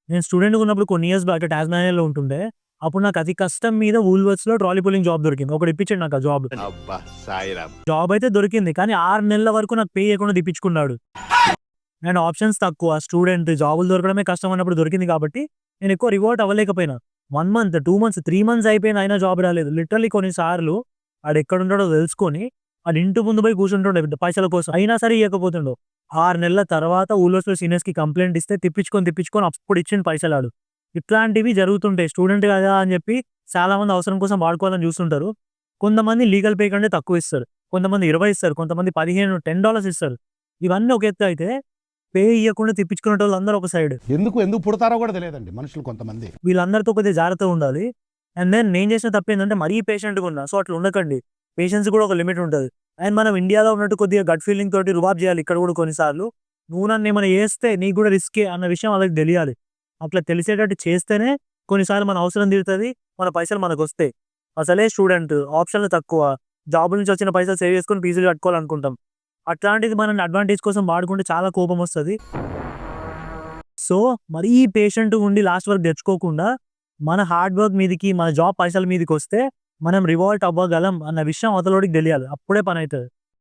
నేను స్టూడెంట్‌గా ఉన్నప్పుడు కొన్ని ఇయర్స్ బ్యాక్ టాస్మానియాలో ఉంటుండే. అప్పుడు నాకు అతి కష్టం మీద వూల్వర్త్స్‌లో ట్రాలీ పుల్లింగ్ జాబ్ దొరికింది. ఒకడు ఇప్పించాడు నాకు ఆ జాబ్. అబ్బా! సాయిరామ్. జాబ్ అయితే దొరికింది. కానీ 6 నెలల వరకు నాకు పే ఇయ్యకుండా తిప్పించుకున్నాడు. అండ్ ఆప్షన్స్ తక్కువ. స్టూడెంట్ జాబులు దొరకడమే కష్టం అన్నప్పుడు దొరికింది కాబట్టి నేను ఎక్కువ రివోర్ట్ అవ్వలేకపోయినా. 1 మంత్, 2 మంత్స్, 3 మంత్స్ అయిపోయినా అయినా జాబ్ రాలేదు. లిటరల్లీ కొన్ని సార్లు ఆడెక్కడుంటాడో తెలుసుకొని ఆడి ఇంటి ముందు పోయి కూర్చుంటుండే పైసల కోసం. అయినా సరే ఇయ్యకపోతుండు. 6 నెలల తర్వాత ఊళ్ళోస్‌లో సీనియర్స్‌కి కంప్లెయింట్ ఇస్తే తిప్పించుకొని అప్పుడు ఇచ్చిండు పైసలాడు. ఇట్లాంటివి జరుగుతుంటాయి. స్టూడెంట్ కదా అని చెప్పి చాలా మంది అవసరం కోసం వాడుకోవాలని చూస్తుంటారు. కొంతమంది లీగల్ పే కంటే తక్కువ ఇస్తారు. కొంతమంది 20 ఇస్తారు. కొంతమంది 15, $10 ఇస్తారు. ఇవన్నీ ఒక ఎత్తు అయితే పే ఇయ్యకుండా తిప్పించుకునేటోళ్ళందరూ ఒక సైడ్. ఎందుకు పుడతారో కూడా తెలియదండి మనుషులు కొంతమంది. వీళ్ళందరితో కొద్దిగా జాగ్రత్తగా ఉండాలి. అండ్ దెన్ నేను చేసిన తప్పేంటంటే మరీ పేషెంట్‌గా ఉన్నా. సో, అట్లా ఉండకండి. పేషెన్స్ కూడా ఒక లిమిట్ ఉంటది. అండ్ మనం ఇండియాలో ఉన్నట్టు కొద్దిగా గట్ ఫీలింగ్ తోటి రుబాబ్ చేయాలి ఇక్కడ కూడా కొన్ని సార్లు. నువ్వు నన్నేమైనా చేస్తే నీకు కూడా రిస్కే అన్న విషయం వాళ్ళకి తెలియాలి. అట్లా తెలిసేటట్టు చేస్తేనే కొన్నిసార్లు మన అవసరం తీరుతది. మన పైసలు మనకొస్తాయి. అసలే స్టూడెంట్, ఆప్షన్‌లు తక్కువ. జాబ్ నుంచి వచ్చిన పైసలు సేవ్ చేసుకొని ఫీజులు కట్టుకోవాలనుకుంటాం. అట్లాంటిది మనల్ని అడ్వాంటేజ్ కోసం వాడుకుంటే చాలా కోపమొస్తది. సో, మరీ పేషెంట్‌గా ఉండి లాస్ట్ వరకు తెచ్చుకోకుండా, మన హార్డ్ వర్క్ మీదకి, మన జాబ్ పైసల మీదకొస్తే, మనం రివాల్ట్ అవ్వగలం అన్న విషయం అవతలోడికి తెలియాలి. అప్పుడే పనైతది.